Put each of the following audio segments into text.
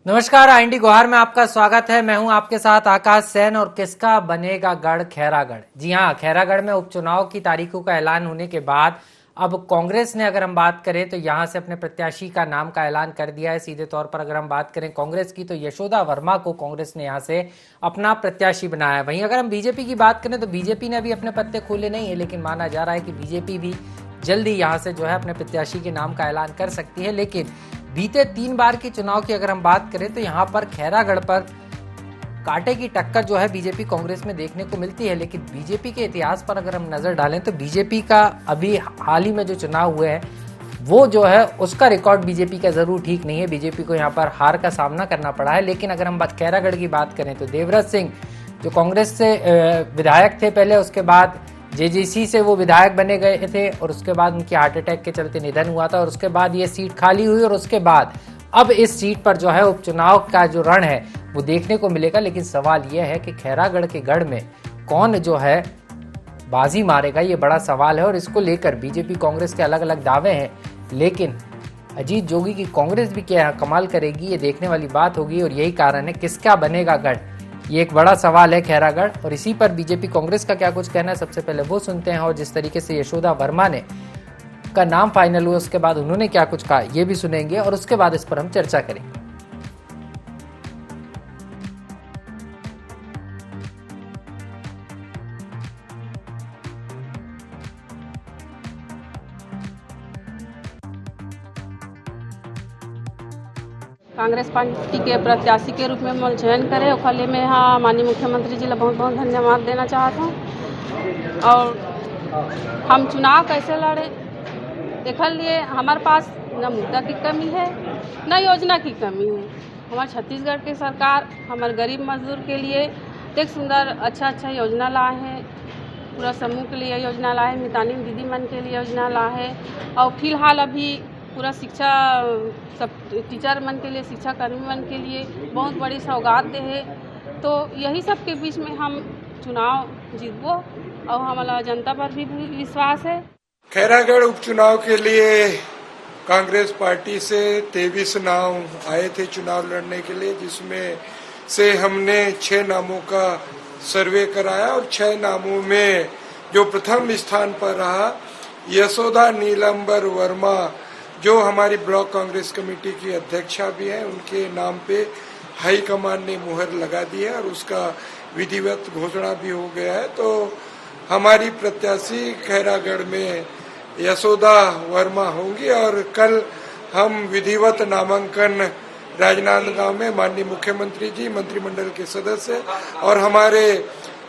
नमस्कार, आईएनडी गुहार में आपका स्वागत है। मैं हूं आपके साथ आकाश सैन। और किसका बनेगा गढ़ खैरागढ़? जी हां, खैरागढ़ में उपचुनाव की तारीखों का ऐलान होने के बाद अब कांग्रेस ने, अगर हम बात करें तो यहां से अपने प्रत्याशी का नाम का ऐलान कर दिया है। सीधे तौर पर अगर हम बात करें कांग्रेस की तो यशोदा वर्मा को कांग्रेस ने यहां से अपना प्रत्याशी बनाया है। वहीं अगर हम बीजेपी की बात करें तो बीजेपी ने अभी अपने पत्ते खोले नहीं है, लेकिन माना जा रहा है कि बीजेपी भी जल्दी यहां से जो है अपने प्रत्याशी के नाम का ऐलान कर सकती है। लेकिन बीते 3 बार के चुनाव की अगर हम बात करें तो यहां पर खैरागढ़ पर कांटे की टक्कर जो है बीजेपी कांग्रेस में देखने को मिलती है। लेकिन बीजेपी के इतिहास पर अगर हम नजर डालें तो बीजेपी का अभी हाल ही में जो चुनाव हुए हैं वो जो है उसका रिकॉर्ड बीजेपी का जरूर ठीक नहीं है। बीजेपी को यहाँ पर हार का सामना करना पड़ा है। लेकिन अगर हम खैरागढ़ की बात करें तो देवव्रत सिंह जो कांग्रेस से विधायक थे पहले, उसके बाद जेजेसी से वो विधायक बने गए थे और उसके बाद उनकी हार्ट अटैक के चलते निधन हुआ था और उसके बाद ये सीट खाली हुई और उसके बाद अब इस सीट पर जो है उपचुनाव का जो रण है वो देखने को मिलेगा। लेकिन सवाल यह है कि खैरागढ़ के गढ़ में कौन जो है बाजी मारेगा, ये बड़ा सवाल है। और इसको लेकर बीजेपी कांग्रेस के अलग अलग दावे हैं, लेकिन अजीत जोगी की कांग्रेस भी क्या कमाल करेगी ये देखने वाली बात होगी। और यही कारण है किसका बनेगा गढ़, ये एक बड़ा सवाल है खैरागढ़। और इसी पर बीजेपी कांग्रेस का क्या कुछ कहना है, सबसे पहले वो सुनते हैं। और जिस तरीके से यशोदा वर्मा ने का नाम फाइनल हुआ उसके बाद उन्होंने क्या कुछ कहा ये भी सुनेंगे और उसके बाद इस पर हम चर्चा करेंगे। कांग्रेस पार्टी के प्रत्याशी के रूप में मोल चयन करे ओखले में हाँ माननीय मुख्यमंत्री जी ला बहुत बहुत धन्यवाद देना चाहता हूँ। और हम चुनाव कैसे लड़े देखल लिए हमारे पास न मुद्दा की कमी है न योजना की कमी है। हमारे छत्तीसगढ़ की सरकार हमारे गरीब मजदूर के लिए एक सुंदर अच्छा योजना लाए हैं। पूरा समूह के लिए योजना लाए, मितानी दीदी मन के लिए योजना लाए है। और फिलहाल अभी पूरा शिक्षा सब टीचर मन के लिए, शिक्षा कर्मी मन के लिए बहुत बड़ी सौगात दे है। तो यही सब के बीच में हम चुनाव जीतबो और हमारा जनता पर भी विश्वास है। खैरागढ़ उपचुनाव के लिए कांग्रेस पार्टी से 23 नाम आए थे चुनाव लड़ने के लिए, जिसमें से हमने 6 नामों का सर्वे कराया और 6 नामों में जो प्रथम स्थान पर रहा यशोदा नीलंबर वर्मा, जो हमारी ब्लॉक कांग्रेस कमेटी की अध्यक्षा भी हैं, उनके नाम पे हाईकमान ने मुहर लगा दी है और उसका विधिवत घोषणा भी हो गया है। तो हमारी प्रत्याशी खैरागढ़ में यशोदा वर्मा होंगी और कल हम विधिवत नामांकन राजनांदगांव में माननीय मुख्यमंत्री जी, मंत्रिमंडल के सदस्य और हमारे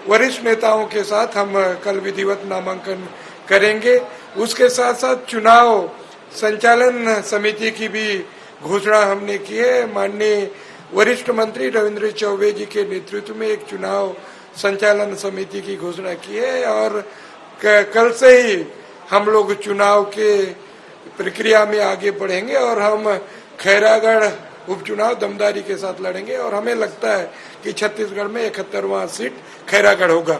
वरिष्ठ नेताओं के साथ हम कल विधिवत नामांकन करेंगे। उसके साथ साथ चुनाव संचालन समिति की भी घोषणा हमने की है। माननीय वरिष्ठ मंत्री रविंद्र चौबे जी के नेतृत्व में एक चुनाव संचालन समिति की घोषणा की है और कल से ही हम लोग चुनाव के प्रक्रिया में आगे बढ़ेंगे और हम खैरागढ़ उपचुनाव दमदारी के साथ लड़ेंगे और हमें लगता है कि छत्तीसगढ़ में 71वां सीट खैरागढ़ होगा।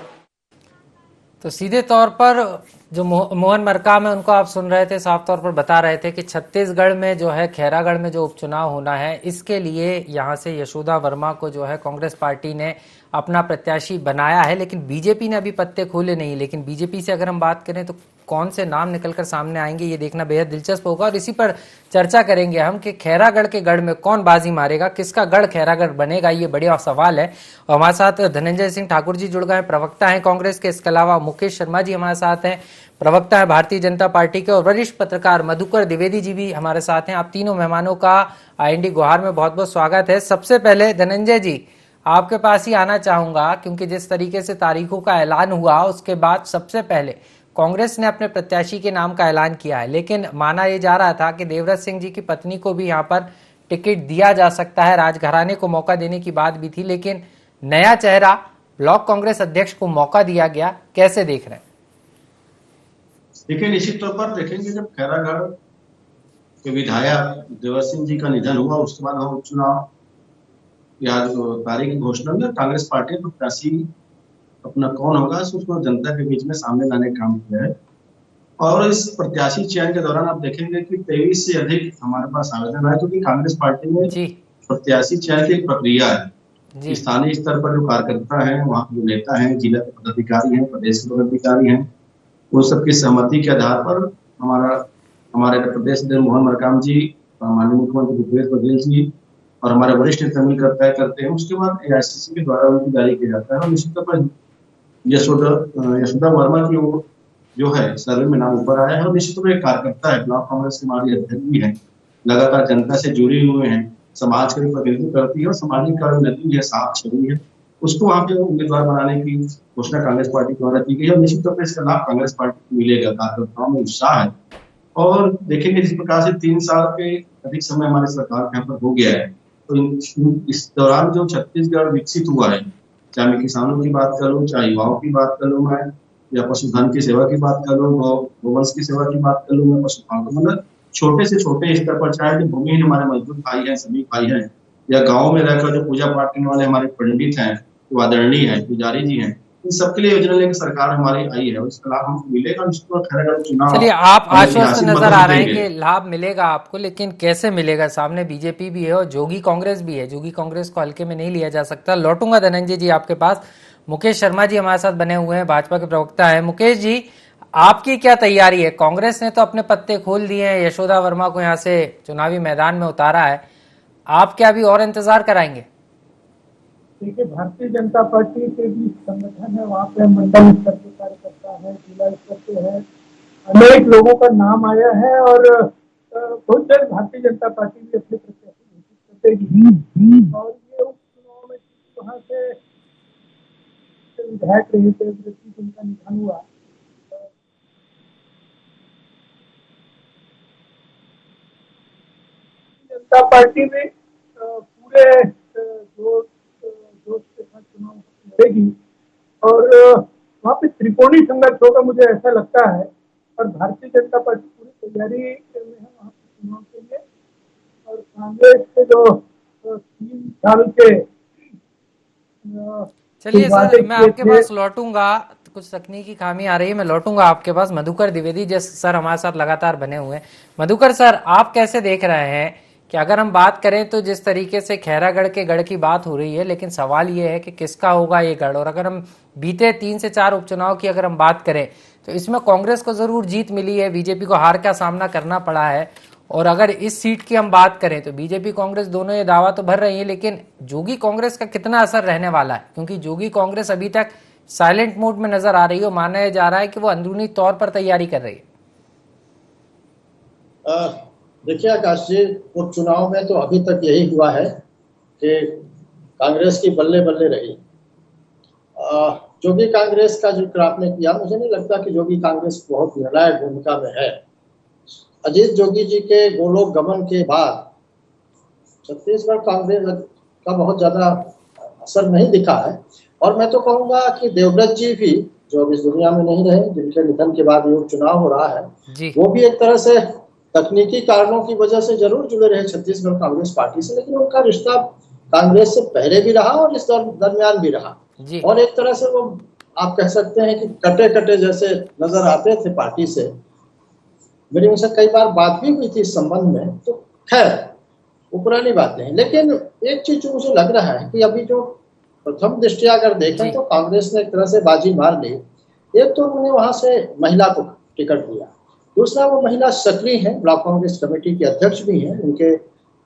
तो सीधे तौर पर जो मोहन मरकाम है उनको आप सुन रहे थे, साफ तौर पर बता रहे थे कि छत्तीसगढ़ में जो है खैरागढ़ में जो उपचुनाव होना है इसके लिए यहां से यशोदा वर्मा को जो है कांग्रेस पार्टी ने अपना प्रत्याशी बनाया है। लेकिन बीजेपी ने अभी पत्ते खोले नहीं। लेकिन बीजेपी से अगर हम बात करें तो कौन से नाम निकलकर सामने आएंगे ये देखना बेहद दिलचस्प होगा और इसी पर चर्चा करेंगे हम कि खैरागढ़ के गढ़ में कौन बाजी मारेगा, किसका गढ़ खैरागढ़ बनेगा, ये बड़ा सवाल है। और हमारे साथ धनंजय सिंह ठाकुर जी जुड़ गए, प्रवक्ता हैं कांग्रेस के। इसके अलावा मुकेश शर्मा जी हमारे साथ हैं, प्रवक्ता है भारतीय जनता पार्टी के। और वरिष्ठ पत्रकार मधुकर द्विवेदी जी भी हमारे साथ हैं। आप तीनों मेहमानों का आईएनडी गुहार में बहुत बहुत स्वागत है। सबसे पहले धनंजय जी आपके पास ही आना चाहूंगा, क्योंकि जिस तरीके से तारीखों का ऐलान हुआ उसके बाद सबसे पहले कांग्रेस ने अपने प्रत्याशी के नाम का ऐलान किया है। लेकिन माना यह जा रहा था कि देवव्रत सिंह जी की पत्नी को भी यहाँ पर टिकट दिया जा सकता है, राजघराने को मौका देने की बात भी थी। लेकिन नया चेहरा ब्लॉक कांग्रेस अध्यक्ष को मौका दिया गया, कैसे देख रहे हैं? देखिए, निश्चित तौर पर देखेंगे जब खैरागढ़ के विधायक देवव्रत सिंह जी का निधन हुआ उसके बाद हम उपचुनाव या तारीख की घोषणा में कांग्रेस पार्टी प्रत्याशी अपना कौन होगा उसको जनता के बीच में सामने लाने का काम किया है। और इस प्रत्याशी चयन के दौरान आप देखेंगे कि 23 से अधिक हमारे पास आवेदन आए, क्योंकि कांग्रेस पार्टी ने प्रत्याशी चयन की एक प्रक्रिया है। जी स्थानीय स्तर पर जो कार्यकर्ता है, वहाँ के जो नेता हैं, जिला के पदाधिकारी हैं, प्रदेश के पदाधिकारी हैं, वो सबकी सहमति के आधार पर हमारे प्रदेश अध्यक्ष मोहन मरकाम जी, माननीय मुख्यमंत्री भूपेश बघेल जी और हमारे वरिष्ठ नेता मिलकर तय करते हैं। उसके बाद AICC के द्वारा उनको जारी किया जाता है और निश्चित तौर पर यशोदा वर्मा की वो जो है सर्वे में नाम ऊपर आया है और निश्चित रूप से कार्यकर्ता है, ब्लॉक कांग्रेस के हमारी अध्यक्ष भी है, लगातार जनता से जुड़े हुए हैं, समाज का भी प्रतिनिधित्व करती है और सामाजिक कार्य नदी है, साफ छवि है, उसको वहाँ पे उम्मीदवार बनाने की घोषणा कांग्रेस पार्टी द्वारा की गई है और निश्चित तौर पर इसका लाभ कांग्रेस पार्टी को मिलेगा। कार्यकर्ताओं में उत्साह है और देखेंगे जिस प्रकार से 3 साल के अधिक समय हमारी सरकार के यहाँ पर हो गया है, तो इस दौरान जो छत्तीसगढ़ विकसित हुआ है, चाहे मैं किसानों की बात करूं, चाहे युवाओं की बात करूं, मैं या पशुधन की सेवा की बात करूं, गोवंश की सेवा की बात करूं, मैं पशुपालन, मतलब छोटे से छोटे स्तर पर, चाहे जो भूमिहीन हमारे मजदूर भाई हैं, सभी भाई हैं, या गाँव में रहकर जो पूजा पाठ करने वाले हमारे पंडित हैं, जो आदरणीय है, पुजारी जी हैं, इन सबके लिए योजना लेकर सरकार हमारी आई है और इसका लाभ हमको मिलेगा। चुनाव, चलिए, आप आश्वस्त नजर आ रहे हैं कि लाभ मिलेगा आपको, लेकिन कैसे मिलेगा? सामने बीजेपी भी है और जोगी कांग्रेस भी है। जोगी कांग्रेस को हल्के में नहीं लिया जा सकता। लौटूंगा धनंजय जी आपके पास। मुकेश शर्मा जी हमारे साथ बने हुए हैं, भाजपा के प्रवक्ता है। मुकेश जी, आपकी क्या तैयारी है? कांग्रेस ने तो अपने पत्ते खोल दिए हैं, यशोदा वर्मा को यहाँ से चुनावी मैदान में उतारा है, आप क्या अभी और इंतजार कराएंगे? देखिए, भारतीय जनता पार्टी के भी संगठन है, वहाँ पे मंडल स्तर के कार्यकर्ता है, जिला स्तर के है, अनेक लोगों का नाम आया है और बहुत जल्द भारतीय जनता पार्टी भी अपने प्रत्याशी घोषित करेगी। और ये उपचुनाव में वहाँ से विधायक रहे थे, जिनका निधन हुआ, जनता पार्टी में पूरे जोश के साथ चुनाव लड़ेगी और वहाँ पे त्रिकोणीय संघर्ष होगा, मुझे ऐसा लगता है। और भारतीय जनता पार्टी पूरी तैयारी में है वहाँ पे चुनाव के लिए। और कांग्रेस के जो 3 साल के चलिए सर, मैं आपके पास लौटूंगा, कुछ तकनीकी खामी आ रही है, मैं लौटूंगा आपके पास। मधुकर द्विवेदी जैसे सर हमारे साथ लगातार बने हुए हैं। मधुकर सर, आप कैसे देख रहे हैं कि अगर हम बात करें तो जिस तरीके से खैरागढ़ के गढ़ की बात हो रही है, लेकिन सवाल ये है कि किसका होगा ये गढ़? और अगर हम बीते 3 से 4 उपचुनाव की अगर हम बात करें तो इसमें कांग्रेस को जरूर जीत मिली है, बीजेपी को हार का सामना करना पड़ा है। और अगर इस सीट की हम बात करें तो बीजेपी कांग्रेस दोनों ये दावा तो भर रही है, लेकिन जोगी कांग्रेस का कितना असर रहने वाला है? क्योंकि जोगी कांग्रेस अभी तक साइलेंट मोड में नजर आ रही है, माना जा रहा है कि वो अंदरूनी तौर पर तैयारी कर रही है। देखिए आकाश जी, उपचुनाव में तो अभी तक यही हुआ है कि कांग्रेस की बल्ले बल्ले रही। जोगी कांग्रेस का जिक्र आपने किया, मुझे नहीं लगता कि जोगी कांग्रेस बहुत निर्णायक भूमिका में है। अजीत जोगी जी के गोलोक गमन के बाद छत्तीसगढ़ कांग्रेस का बहुत ज्यादा असर नहीं दिखा है। और मैं तो कहूंगा कि देवव्रत जी भी, जो अब इस दुनिया में नहीं रहे, जिनके निधन के बाद ये चुनाव हो रहा है, वो भी एक तरह से तकनीकी कारणों की वजह से जरूर जुड़े रहे छत्तीसगढ़ कांग्रेस पार्टी से, लेकिन उनका रिश्ता कांग्रेस से पहले भी रहा और इस दरमियान भी रहा। और एक तरह से वो आप कह सकते हैं कि कटे कटे जैसे नजर आते थे पार्टी से। मेरी उनसे कई बार बात भी हुई थी इस संबंध में, तो खैर वो पुरानी बातें हैं। लेकिन एक चीज जो मुझे लग रहा है कि अभी जो प्रथम दृष्टिया अगर देखें तो कांग्रेस ने एक तरह से बाजी मार ली। एक तो उन्होंने वहां से महिला को टिकट दिया, दूसरा वो महिला सक्रिय है, ब्लॉक कांग्रेस कमेटी के अध्यक्ष भी हैं उनके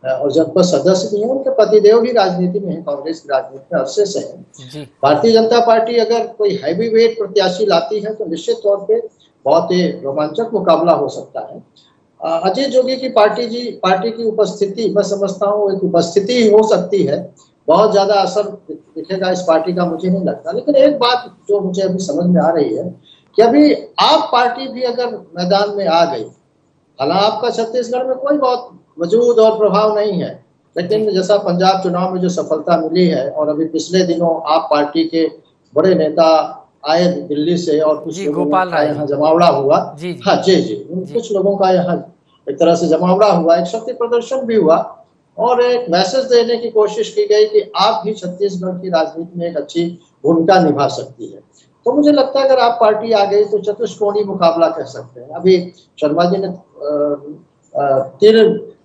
और जनपद सदस्य भी हैं, उनके पतिदेव भी राजनीति में है, कांग्रेस की राजनीति में अरसे से है। भारतीय जनता पार्टी अगर कोई हैवी वेट प्रत्याशी लाती है तो निश्चित तौर पे बहुत ही रोमांचक मुकाबला हो सकता है। अजीत जोगी की पार्टी की उपस्थिति, मैं समझता हूँ एक उपस्थिति ही हो सकती है, बहुत ज्यादा असर दिखेगा इस पार्टी का मुझे नहीं लगता। लेकिन एक बात जो मुझे अभी समझ में आ रही है कि अभी आप पार्टी भी अगर मैदान में आ गई, हालांकि आपका छत्तीसगढ़ में कोई बहुत वजूद और प्रभाव नहीं है, लेकिन जैसा पंजाब चुनाव में जो सफलता मिली है और अभी पिछले दिनों आप पार्टी के बड़े नेता आए दिल्ली से और कुछ लोगों का यहाँ जमावड़ा हुआ, कुछ लोगों का यहाँ एक तरह से जमावड़ा हुआ, एक शक्ति प्रदर्शन भी हुआ और एक मैसेज देने की कोशिश की गई कि आप भी छत्तीसगढ़ की राजनीति में एक अच्छी भूमिका निभा सकती है। तो मुझे लगता है अगर आप पार्टी आ गई तो चतुष्कोणीय मुकाबला कह सकते हैं। अभी शर्मा जी ने तीर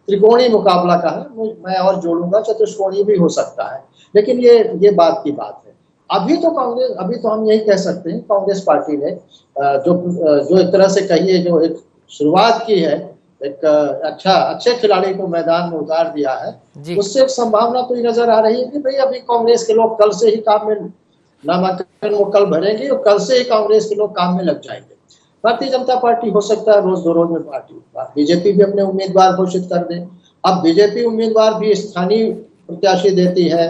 त्रिकोणीय मुकाबला का है, मैं और जोड़ूंगा चतुष्कोणीय भी हो सकता है, लेकिन ये बात की बात है। अभी तो हम यही कह सकते हैं कांग्रेस पार्टी ने जो एक तरह से कहिए जो एक शुरुआत की है, एक अच्छे खिलाड़ी को मैदान में उतार दिया है, उससे एक संभावना तो ये नजर आ रही है कि भाई अभी कांग्रेस के लोग कल से ही काम में नामांकन वो कल भरेंगे और कल से ही कांग्रेस के लोग काम में लग जाएंगे। भारतीय जनता पार्टी हो सकता है रोज दो रोज में पार्टी, बीजेपी भी अपने उम्मीदवार घोषित कर दे। अब बीजेपी उम्मीदवार भी स्थानीय प्रत्याशी देती है,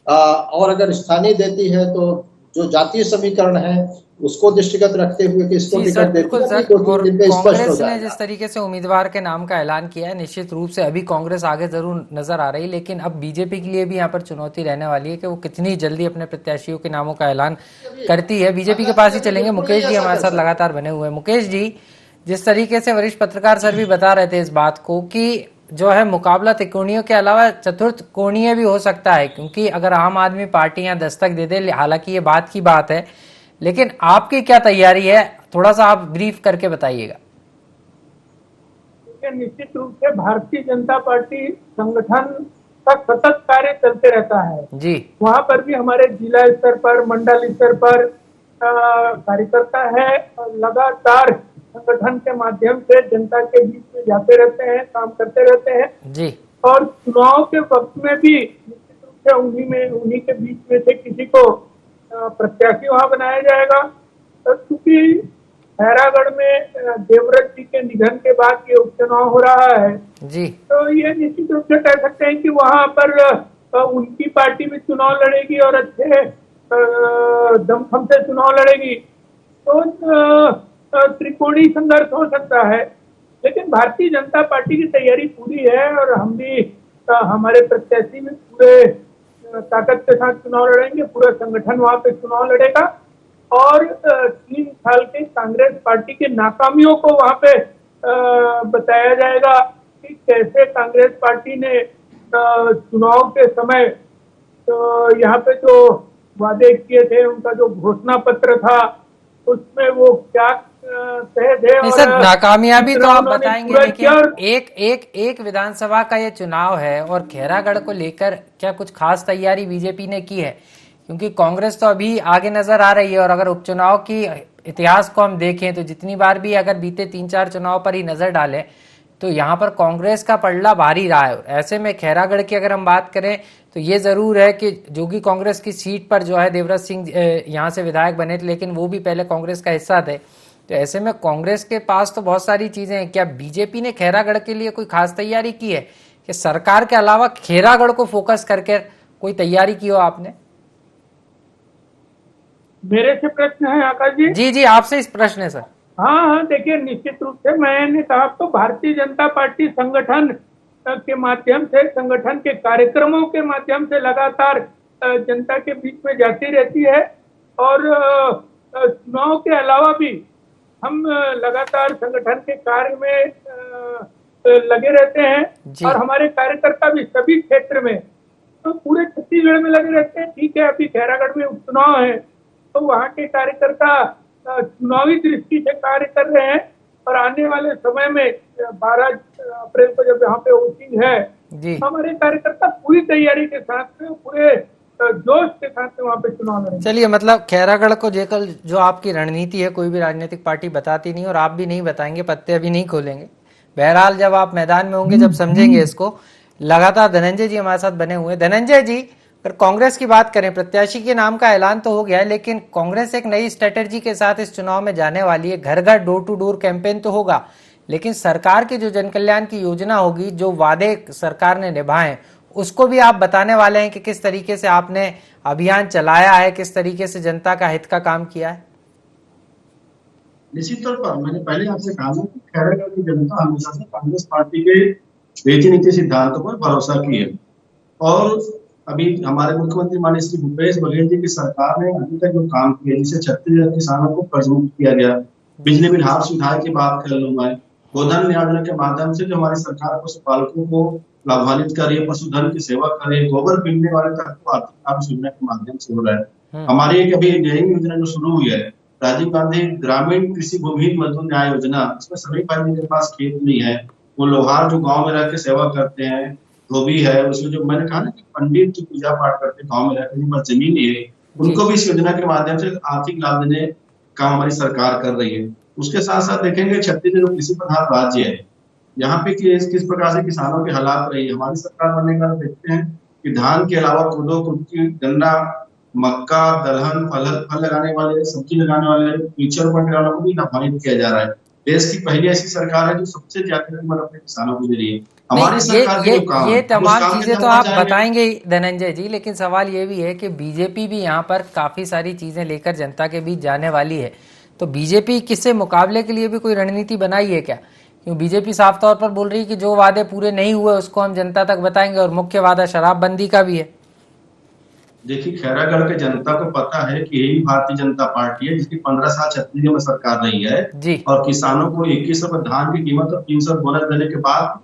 और अगर स्थानीय देती है तो जो जातीय समीकरण है उसको दृष्टिगत रखते हुए कि इसको टिकट देती है, कांग्रेस ने जिस तरीके से उम्मीदवार के नाम का ऐलान किया है, निश्चित रूप से अभी कांग्रेस आगे जरूर नजर आ रही, लेकिन अब बीजेपी के लिए भी यहाँ पर चुनौती रहने वाली है कि वो कितनी जल्दी अपने प्रत्याशियों के नामों का ऐलान करती है। बीजेपी के पास ही चलेंगे, मुकेश जी हमारे साथ लगातार बने हुए हैं। मुकेश जी, जिस तरीके से वरिष्ठ पत्रकार सर भी बता रहे थे इस बात को कि जो है मुकाबला त्रिकोणीय के अलावा चतुर्थ कोणीय भी हो सकता है, क्योंकि अगर आम आदमी पार्टी यहाँ दस्तक दे दे, हालांकि ये बात की बात है, लेकिन आपकी क्या तैयारी है, थोड़ा सा आप ब्रीफ करके बताइएगा। निश्चित रूप से भारतीय जनता पार्टी संगठन का सतत कार्य चलते रहता है जी। वहां पर भी हमारे जिला स्तर पर, मंडल स्तर पर कार्यकर्ता है, लगातार संगठन के माध्यम से जनता के बीच में जाते रहते हैं, काम करते रहते हैं जी। और चुनाव के वक्त में भी निश्चित रूप से उन्हीं के बीच में से किसी को प्रत्याशी वहां बनाया जाएगा। क्योंकि खैरागढ़ में देवव्रत जी के निधन के बाद ये उपचुनाव हो रहा है जी, तो ये निश्चित रूप से कह सकते हैं कि वहां पर उनकी पार्टी भी चुनाव लड़ेगी और अच्छे दमखम से चुनाव लड़ेगी, तो त्रिकोणीय संघर्ष हो सकता है। लेकिन भारतीय जनता पार्टी की तैयारी पूरी है और हम भी हमारे प्रत्याशी भी पूरे ताकत के साथ चुनाव लड़ेंगे, पूरा संगठन वहां पे चुनाव लड़ेगा और 3 साल के कांग्रेस पार्टी की नाकामियों को वहां पे बताया जाएगा कि कैसे कांग्रेस पार्टी ने चुनाव के समय तो यहाँ पे जो वादे किए थे, उनका जो घोषणा पत्र था उसमें वो क्या नहीं सर, नाकामयाबी तो आप बताएंगे, लेकिन एक विधानसभा का ये चुनाव है और खैरागढ़ को लेकर क्या कुछ खास तैयारी बीजेपी ने की है? क्योंकि कांग्रेस तो अभी आगे नजर आ रही है और अगर उपचुनाव की इतिहास को हम देखें तो जितनी बार भी अगर बीते 3-4 चुनाव पर ही नजर डालें तो यहाँ पर कांग्रेस का पलड़ा भारी रहा है। ऐसे में खैरागढ़ की अगर हम बात करें तो ये जरूर है कि जोगी कांग्रेस की सीट पर जो है देवव्रत सिंह यहाँ से विधायक बने थे, लेकिन वो भी पहले कांग्रेस का हिस्सा थे। तो ऐसे में कांग्रेस के पास तो बहुत सारी चीजें हैं। क्या बीजेपी ने खैरागढ़ के लिए कोई खास तैयारी की है कि सरकार के अलावा खैरागढ़ को फोकस करके कोई तैयारी की हो आपने? मेरे से प्रश्न है आकाश जी? जी जी, आपसे इस प्रश्न है सर। हाँ, देखिए निश्चित रूप से मैंने कहा तो भारतीय जनता पार्टी संगठन के माध्यम से, संगठन के कार्यक्रमों के माध्यम से लगातार जनता के बीच में जाती रहती है और चुनाव के अलावा भी हम लगातार संगठन के कार्य में लगे रहते हैं और हमारे कार्यकर्ता भी सभी क्षेत्र में, तो पूरे छत्तीसगढ़ में लगे रहते हैं। ठीक है, अभी खैरागढ़ में उपचुनाव है तो वहाँ के कार्यकर्ता चुनावी दृष्टि से कार्य कर रहे हैं और आने वाले समय में 12 अप्रैल को जब यहाँ पे वोटिंग है तो हमारे कार्यकर्ता पूरी तैयारी के साथ में, पूरे जोश के साथ में वहाँ पे चुनाव लड़ेंगे। चलिए, मतलब खैरागढ़ को लेकर जो आपकी रणनीति है कोई भी राजनीतिक पार्टी बताती नहीं और आप भी नहीं बताएंगे, पत्ते अभी नहीं खोलेंगे। बहरहाल जब आप मैदान में होंगे जब समझेंगे इसको। लगातार धनंजय जी हमारे साथ बने हुए। धनंजय जी, अगर कांग्रेस की बात करें, प्रत्याशी के नाम का ऐलान तो हो गया है, लेकिन कांग्रेस एक नई स्ट्रेटेजी के साथ इस चुनाव में जाने वाली है। घर घर डोर टू डोर कैंपेन तो होगा, लेकिन सरकार की जो जन कल्याण की योजना होगी, जो वादे सरकार ने निभाए, उसको भी आप बताने वाले हैं कि किस तरीके से आपने अभियान चलाया है, किस तरीके से जनता का हित का काम किया है। निश्चित तौर पर मैंने पहले आपसे कहा कि खैरागढ़ की जनता हमेशा से कांग्रेस पार्टी के नीति सिद्धांतों पर भरोसा की है और अभी हमारे मुख्यमंत्री माननीय श्री भूपेश बघेल जी की सरकार ने अभी तक जो काम किया, जिससे 36,000 किसानों को कर्ज मुक्त किया गया, बिजली बिल हाफ सुविधा की बात कर लूं मैं, गोधन योजना के माध्यम से जो हमारी सरकार पशुपालकों को लाभान्वित कर रही है, पशुधन की सेवा कर रही है, गोबर बिकने वाले तक को आर्थिक लाभ योजना के माध्यम से हो रहा है। हमारी एक अभी नई योजना जो शुरू हुई है, राजीव गांधी ग्रामीण कृषि भूमि मजदूर न्याय योजना, इसमें सभी भाइयों के पास खेत नहीं है वो लोहार जो गांव में रह के सेवा करते हैं, धोबी है, उसमें जो मैंने कहा ना कि पंडित जो पूजा पाठ करते हैं गाँव में रहकर, जिन पर जमीन है, उनको भी इस योजना के माध्यम से आर्थिक लाभ देने का हमारी सरकार कर रही है। उसके साथ साथ देखेंगे छत्तीसगढ़ कृषि प्रधान राज्य है, यहाँ पे किस प्रकार से किसानों के हालात रही है। हमारी सरकार बनने के बाद देखते हैं कि धान के अलावा कोदो, कुटकी, गन्ना, मक्का, दलहन, फल लगाने वाले, सब्जी लगाने वाले, वृक्षारोपण करने वालों को भी लाभान्वित किया जा रहा है। देश की पहली ऐसी सरकार है जो सबसे ज्यादा कीमत अपने किसानों को दे रही है। हमारी सरकार के जो काम ये तमाम चीजें तो आप जाएंगे। बताएंगे ही धनंजय जी, लेकिन सवाल ये भी है कि बीजेपी भी यहाँ पर काफी सारी चीजें लेकर जनता के बीच जाने वाली है, तो बीजेपी किससे मुकाबले के लिए भी कोई रणनीति बनाई है क्या? क्यों बीजेपी साफ तौर पर बोल रही है कि जो वादे पूरे नहीं हुए उसको हम जनता तक बताएंगे, और मुख्य वादा शराबबंदी का भी है। देखिए, खैरागढ़ के जनता को पता है कि यही भारतीय जनता पार्टी है जिसकी 15 साल छत्तीसगढ़ में सरकार रही है जी। और किसानों को 21 रुपए धान की कीमत और 300 बोनस देने के बाद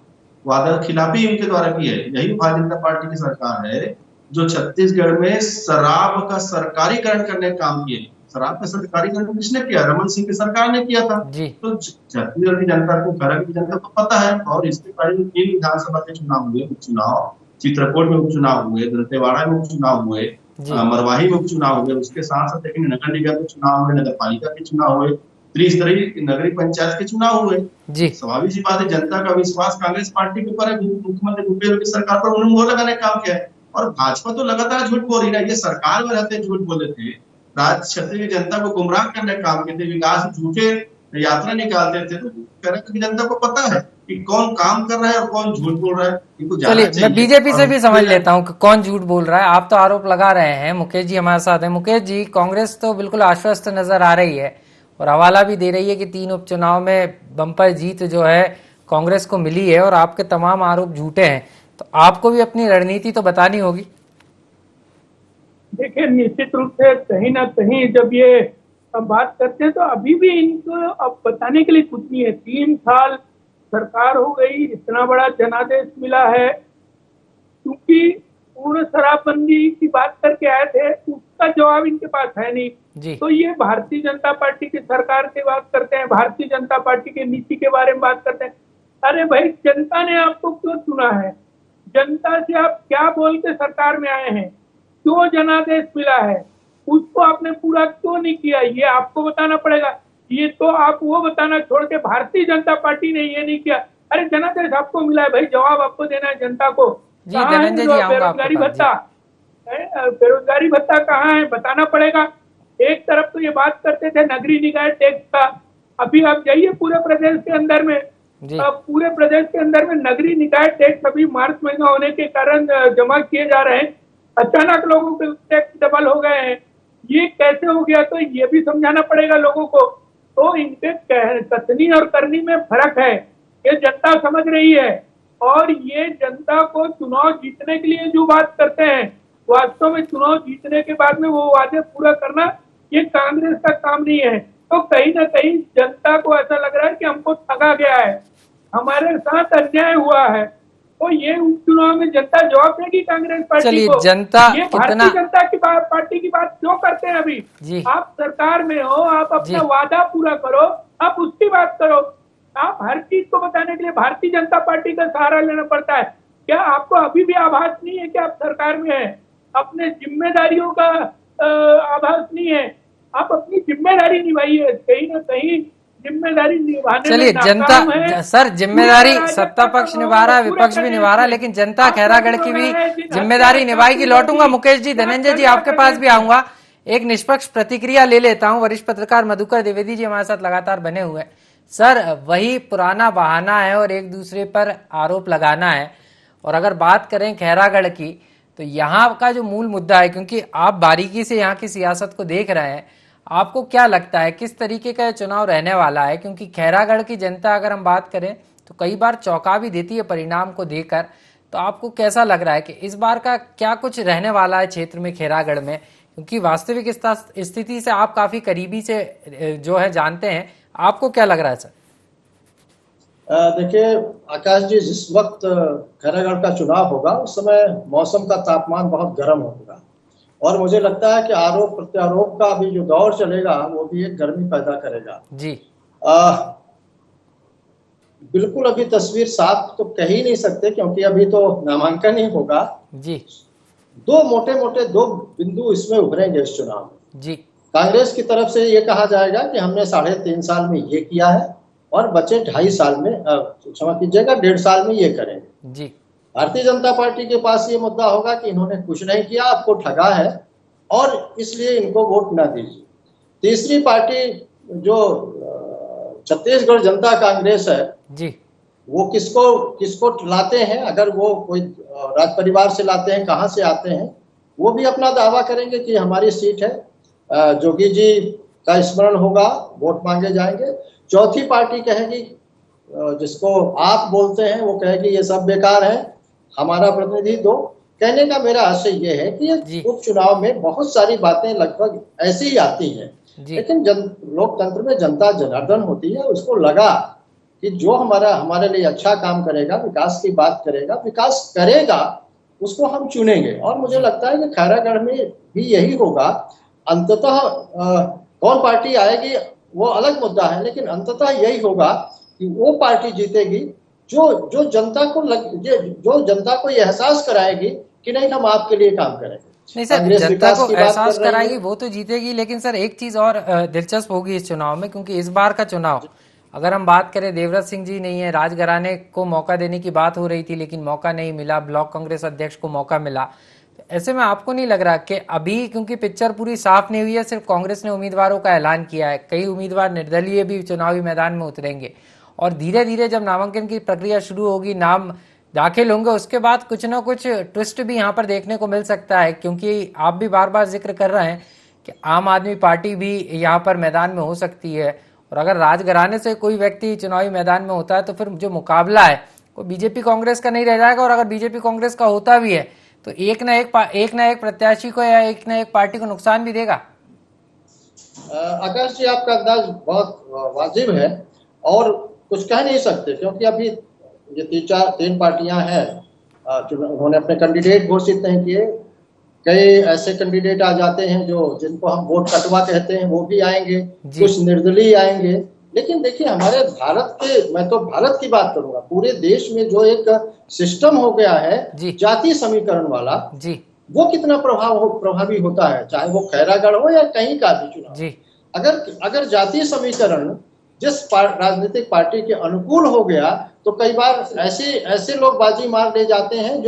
वादा खिलाफी उनके द्वारा की है। यही भारतीय जनता पार्टी की सरकार है जो छत्तीसगढ़ में शराब का सरकारीकरण करने का काम किए। शराब का सरकारीकरण किसने किया? रमन सिंह की सरकार ने किया था। तो छत्तीसगढ़ की जनता को, खैरागढ़ की जनता को पता है। और इसके पहले 3 विधानसभा के चुनाव हुए, उपचुनाव, चित्रकूट में उपचुनाव हुए, दंतेवाड़ा में उपचुनाव हुए, मरवाही में उपचुनाव हुए, उसके साथ साथ लेकिन नगर निगम के चुनाव हुए, नगर पालिका के चुनाव हुए, त्रिस्तरीय नगरीय पंचायत के चुनाव हुए। स्वाभाविक सी बात है, जनता का विश्वास कांग्रेस पार्टी के ऊपर है। मुख्यमंत्री भूपेश बघेल की सरकार पर उन्होंने मोहर लगाने का काम किया है। और भाजपा तो लगातार झूठ बोल रही है। ये सरकार में रहते झूठ बोले थे, राज्य क्षेत्र की जनता को गुमराह करने का काम करते, विकास झूठे यात्रा निकालते थे। तो खैरागढ़ की जनता को पता है कि कौन काम कर रहा है और कौन झूठ बोल रहा है। चलिए, मैं बीजेपी से भी समझ लेता हूँ कि कौन झूठ बोल रहा है। आप तो आरोप लगा रहे हैं। मुकेश जी हमारे साथ हैं। मुकेश जी, कांग्रेस तो बिल्कुल आश्वस्त नजर आ रही है और हवाला भी दे रही है कि 3 उपचुनाव में बम्पर जीत जो है कांग्रेस को मिली है और आपके तमाम आरोप झूठे हैं। तो आपको भी अपनी रणनीति तो बतानी होगी। देखिए, निश्चित रूप से कहीं ना कहीं जब ये बात करते हैं तो अभी भी इनको अब बताने के लिए कुछ नहीं है। 3 साल सरकार हो गई, इतना बड़ा जनादेश मिला है, क्योंकि पूर्ण शराबबंदी की बात करके आए थे, उसका जवाब इनके पास है नहीं। तो ये भारतीय जनता पार्टी की सरकार की बात करते हैं, भारतीय जनता पार्टी की नीति के बारे में बात करते हैं। अरे भाई, जनता ने आपको क्यों चुना है? जनता से आप क्या बोल के सरकार में आए हैं? क्यों जनादेश मिला है उसको आपने पूरा क्यों नहीं किया? ये आपको बताना पड़ेगा। ये तो आप वो बताना छोड़ के भारतीय जनता पार्टी ने ये नहीं किया। अरे जनादेश आपको मिला है भाई, जवाब आपको देना है जनता को। बेरोजगारी भत्ता, बेरोजगारी भत्ता कहाँ है बताना पड़ेगा। एक तरफ तो ये बात करते थे नगरीय निकाय टैक्स का, अभी आप जाइए पूरे प्रदेश के अंदर में, पूरे प्रदेश के अंदर में नगरीय निकाय टैक्स अभी मार्च महीना होने के कारण जमा किए जा रहे हैं। अचानक लोगों के टैक्स डबल हो गए हैं। ये कैसे हो गया? तो ये भी समझाना पड़ेगा लोगों को। तो इनके कथनी और करनी में फर्क है, ये जनता समझ रही है। और ये जनता को चुनाव जीतने के लिए जो बात करते हैं, वास्तव में चुनाव जीतने के बाद में वो वादे पूरा करना ये कांग्रेस का काम नहीं है। तो कहीं ना कहीं जनता को ऐसा लग रहा है कि हमको ठगा गया है, हमारे साथ अन्याय हुआ है। तो ये उपचुनाव में जनता जवाब देगी कांग्रेस पार्टी को। जनता ये भारतीय जनता की पार्टी की बात क्यों करते हैं? अभी आप सरकार में हो, आप अपना वादा पूरा करो, आप उसकी बात करो। आप हर चीज को बताने के लिए भारतीय जनता पार्टी का सहारा लेना पड़ता है। क्या आपको अभी भी आभास नहीं है कि आप सरकार में हैं? अपने जिम्मेदारियों का आभास नहीं है? आप अपनी जिम्मेदारी निभाइए। कहीं ना कहीं जिम्मेदारी निभाने। चलिए, जनता सर जिम्मेदारी सत्ता पक्ष निभा रहा है, विपक्ष भी निभा रहा है, लेकिन जनता खैरागढ़ की भी जिम्मेदारी निभाएगी। लौटूंगा मुकेश जी, धनंजय जी आपके पास भी आऊंगा। एक निष्पक्ष प्रतिक्रिया ले लेता हूं। वरिष्ठ पत्रकार मधुकर द्विवेदी जी हमारे साथ लगातार बने हुए हैं। सर, वही पुराना बहाना है और एक दूसरे पर आरोप लगाना है। और अगर बात करें खैरागढ़ की, तो यहाँ का जो मूल मुद्दा है, क्योंकि आप बारीकी से यहाँ की सियासत को देख रहे हैं, आपको क्या लगता है किस तरीके का चुनाव रहने वाला है? क्योंकि खैरागढ़ की जनता अगर हम बात करें तो कई बार चौंका भी देती है परिणाम को देखकर। तो आपको कैसा लग रहा है कि इस बार का क्या कुछ रहने वाला है क्षेत्र में, खैरागढ़ में? क्योंकि वास्तविक स्थिति से आप काफी करीबी से जो है जानते हैं, आपको क्या लग रहा है सर? देखिए आकाश जी, जिस वक्त खैरागढ़ का चुनाव होगा उस समय मौसम का तापमान बहुत गर्म होगा और मुझे लगता है कि आरोप प्रत्यारोप का भी जो दौर चलेगा वो भी एक गर्मी पैदा करेगा जी। बिल्कुल अभी तस्वीर साफ तो कह ही नहीं सकते, क्योंकि अभी तो नामांकन ही होगा। जी दो मोटे मोटे दो बिंदु इसमें उभरेंगे इस चुनाव में। जी कांग्रेस की तरफ से ये कहा जाएगा कि हमने 3.5 साल में ये किया है और बचे 2.5 साल में, क्षमा कीजिएगा, 1.5 साल में ये करेंगे। जी भारतीय जनता पार्टी के पास ये मुद्दा होगा कि इन्होंने कुछ नहीं किया, आपको ठगा है और इसलिए इनको वोट ना दीजिए। तीसरी पार्टी जो छत्तीसगढ़ जनता कांग्रेस है, जी वो किसको लाते हैं, अगर वो कोई राज परिवार से लाते हैं, कहाँ से आते हैं, वो भी अपना दावा करेंगे कि हमारी सीट है, जोगी जी का स्मरण होगा, वोट मांगे जाएंगे। चौथी पार्टी कहेगी, जिसको आप बोलते हैं, वो कहेगी ये सब बेकार है, हमारा प्रतिनिधि दो। कहने का मेरा आशय ये है कि ये उपचुनाव में बहुत सारी बातें लगभग ऐसी ही आती हैं, लेकिन लोकतंत्र में जनता जनार्दन होती है। उसको लगा कि जो हमारे लिए अच्छा काम करेगा, विकास की बात करेगा, विकास करेगा, उसको हम चुनेंगे। और मुझे लगता है कि खैरागढ़ में भी यही होगा। अंततः कौन पार्टी आएगी वो अलग मुद्दा है, लेकिन अंततः यही होगा कि वो पार्टी जीतेगी जो जनता को ये एहसास कराएगी कि नहीं, हम आपके लिए काम करेंगे। नहीं सर, जनता को एहसास कराएगी वो तो जीतेगी, लेकिन सर एक चीज और दिलचस्प होगी इस चुनाव में, क्योंकि इस बार का चुनाव अगर हम बात करें, देवव्रत सिंह जी नहीं है, राजघराने को मौका देने की बात हो रही थी लेकिन मौका नहीं मिला, ब्लॉक कांग्रेस अध्यक्ष को मौका मिला। तो ऐसे में आपको नहीं लग रहा कि अभी, क्योंकि पिक्चर पूरी साफ नहीं हुई है, सिर्फ कांग्रेस ने उम्मीदवारों का ऐलान किया है, कई उम्मीदवार निर्दलीय भी चुनावी मैदान में उतरेंगे और धीरे धीरे जब नामांकन की प्रक्रिया शुरू होगी, नाम दाखिल होंगे, उसके बाद कुछ ना कुछ ट्विस्ट भी यहाँ पर देखने को मिल सकता है। क्योंकि आप भी बार बार जिक्र कर रहे हैं कि आम आदमी पार्टी भी यहाँ पर मैदान में हो सकती है, और अगर राजघराने से कोई व्यक्ति चुनावी मैदान में होता है तो फिर जो मुकाबला है वो बीजेपी कांग्रेस का नहीं रह जाएगा, और अगर बीजेपी कांग्रेस का होता भी है तो एक ना एक प्रत्याशी को या एक ना एक पार्टी को नुकसान भी देगा। आकाश जी, आपका अंदाज बहुत वाजिब है और कुछ कह नहीं सकते, क्योंकि अभी ये तीन पार्टियां हैं, उन्होंने अपने कैंडिडेट घोषित नहीं किए। कई ऐसे कैंडिडेट आ जाते हैं जिनको हम वोट कटवा कहते हैं, वो भी आएंगे, कुछ निर्दलीय आएंगे। लेकिन देखिए, हमारे मैं तो भारत की बात करूंगा, पूरे देश में जो एक सिस्टम हो गया है जाति समीकरण वाला, वो कितना प्रभावी होता है, चाहे वो खैरागढ़ हो या कहीं का भी चुनाव। अगर जातीय समीकरण जिस राजनीतिक पार्टी के अनुकूल हो गया, तो कई बार ऐसे लोग बाजी मार ले जाते हैं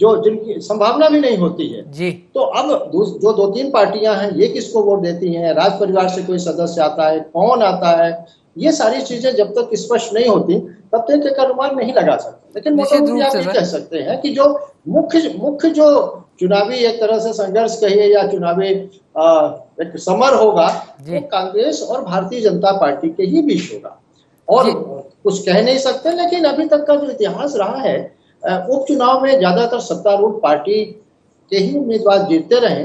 जिनकी संभावना भी नहीं होती है जी। तो अब जो 2-3 पार्टियां हैं, ये किसको वोट देती हैं, राज परिवार से कोई सदस्य आता है, कौन आता है, ये सारी चीजें जब तक स्पष्ट नहीं होती तब तक एक अनुमान नहीं लगा सकते। लेकिन मोटा-मोटी आप ये कह सकते हैं कि जो मुख्य जो चुनावी एक तरह से संघर्ष कहिए या चुनावी एक समर होगा, वो कांग्रेस और भारतीय जनता पार्टी के ही बीच होगा। और कुछ कह नहीं सकते, लेकिन अभी तक का जो इतिहास रहा है, उपचुनाव में ज्यादातर सत्तारूढ़ पार्टी के ही उम्मीदवार जीतते रहे।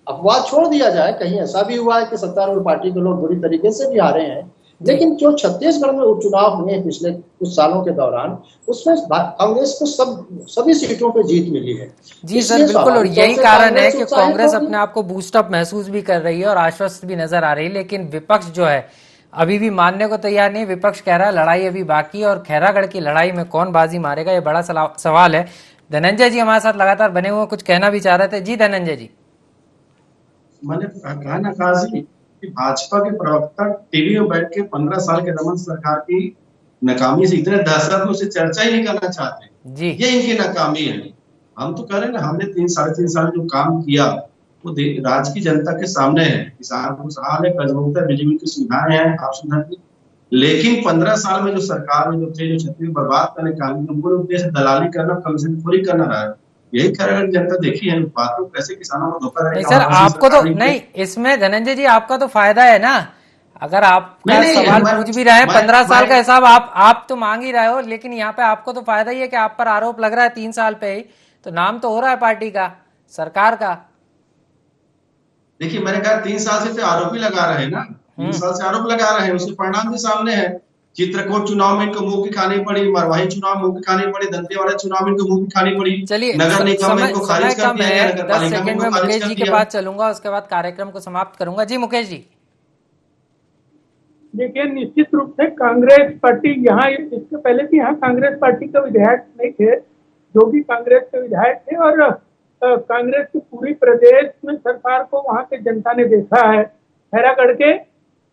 अपवाद छोड़ दिया जाए, कहीं ऐसा भी हुआ है कि सत्तारूढ़ पार्टी के लोग बुरी तरीके से भी हारे हैं, लेकिन जो छत्तीसगढ़ में उपचुनाव हुए पिछले कुछ सालों के दौरान, उसमें कांग्रेस को सभी सीटों पे जीत मिली है। जी सर, बिल्कुल, और यही कारण है कि कांग्रेस अपने आप को बूस्टअप महसूस भी कर रही है और आश्वस्त भी नजर आ रही है। लेकिन विपक्ष जो है अभी भी मानने को तैयार नहीं। विपक्ष कह रहा है लड़ाई अभी बाकी है, और खैरागढ़ की लड़ाई में कौन बाजी मारेगा, ये बड़ा सवाल है। धनंजय जी हमारे साथ लगातार बने हुए, कुछ कहना भी चाह रहे थे। जी धनंजय जी। मैंने कहा ना काजी कि भाजपा के प्रवक्ता टीवी में बैठ के 15 साल के रमन सरकार की नाकामी से इतने दहशत में उसे चर्चा ही नहीं करना चाहते जी। ये इनकी नाकामी है। हम तो कह रहे हैं ना, हमने 3-3.5 साल जो काम किया वो राज्य की जनता के सामने है। किसान को सहाल है, कर्जमुक्त, बिजली की सुविधाएं हैं, आप सुधार की। लेकिन 15 साल में जो सरकार में जो छत्तीसगढ़ बर्बाद करने का मूल उद्देश्य दलाली करना, कमीशन पूरी करना रहा है। यही खैरागढ़ जनता देखी है, बातों कैसे किसानों को धोखा नहीं सर, आपको तो नहीं, इसमें धनंजय जी आपका तो फायदा है ना। अगर आपका सवाल पूछ भी रहे हैं, 15 साल का हिसाब आप तो मांग ही रहे हो, लेकिन यहाँ पे आपको तो फायदा ही है कि आप पर आरोप लग रहा है 3 साल पे ही, तो नाम तो हो रहा है पार्टी का, सरकार का। देखिए, मैंने कहा 3 साल से तो आरोप ही लगा रहे हैं ना, 3 साल से आरोप लगा रहे हैं, उसके परिणाम भी सामने है। चित्रकूट चुनाव में इनको मुंह की खानी पड़ी, मरवाही चुनाव में मुंह की खानी पड़ी, दंतेवाड़ा चुनाव में इनको मुंह की खानी पड़ी। चलिए, नगर निगम में इनको खारिज कर दिया गया, नगर पालिका 10 सेकंड में मुकेश जी के पास चलूंगा, उसके बाद कार्यक्रम को समाप्त करूंगा। जी मुकेश जी। देखिए, निश्चित रूप से कांग्रेस पार्टी यहाँ, इसके पहले भी यहाँ कांग्रेस पार्टी के विधायक नहीं थे, जो भी कांग्रेस के विधायक थे, और कांग्रेस की पूरी प्रदेश में सरकार को वहाँ के जनता ने देखा है खैरागढ़ के,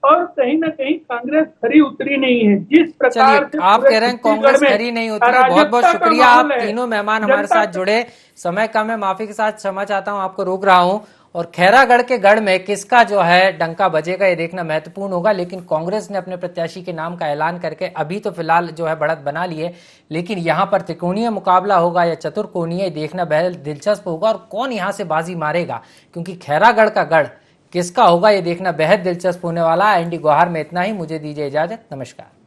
और कहीं ना कहीं कांग्रेस खरी उतरी नहीं है। जिस प्रकार से चलिए, आप पूरे कह रहे हैं छत्तीसगढ़ कांग्रेस में खरी नहीं उतरी। बहुत बहुत अराजकता का शुक्रिया, आप माहौल है। तीनों मेहमान हमारे जनता साथ जुड़े। समय कम है, माफी के साथ क्षमा चाहता हूं, आपको रोक रहा हूं। और खैरागढ़ के गढ़ में किसका जो है डंका बजेगा ये देखना महत्वपूर्ण होगा। लेकिन कांग्रेस ने अपने प्रत्याशी के नाम का ऐलान करके अभी तो फिलहाल जो है बढ़त बना ली है, लेकिन यहाँ पर त्रिकोणीय मुकाबला होगा या चतुर्कोणीय देखना बेहद दिलचस्प होगा, और कौन यहाँ से बाजी मारेगा, क्योंकि खैरागढ़ का गढ़ किसका होगा ये देखना बेहद दिलचस्प होने वाला है। एनडी गुहार में इतना ही, मुझे दीजिए इजाजत, नमस्कार।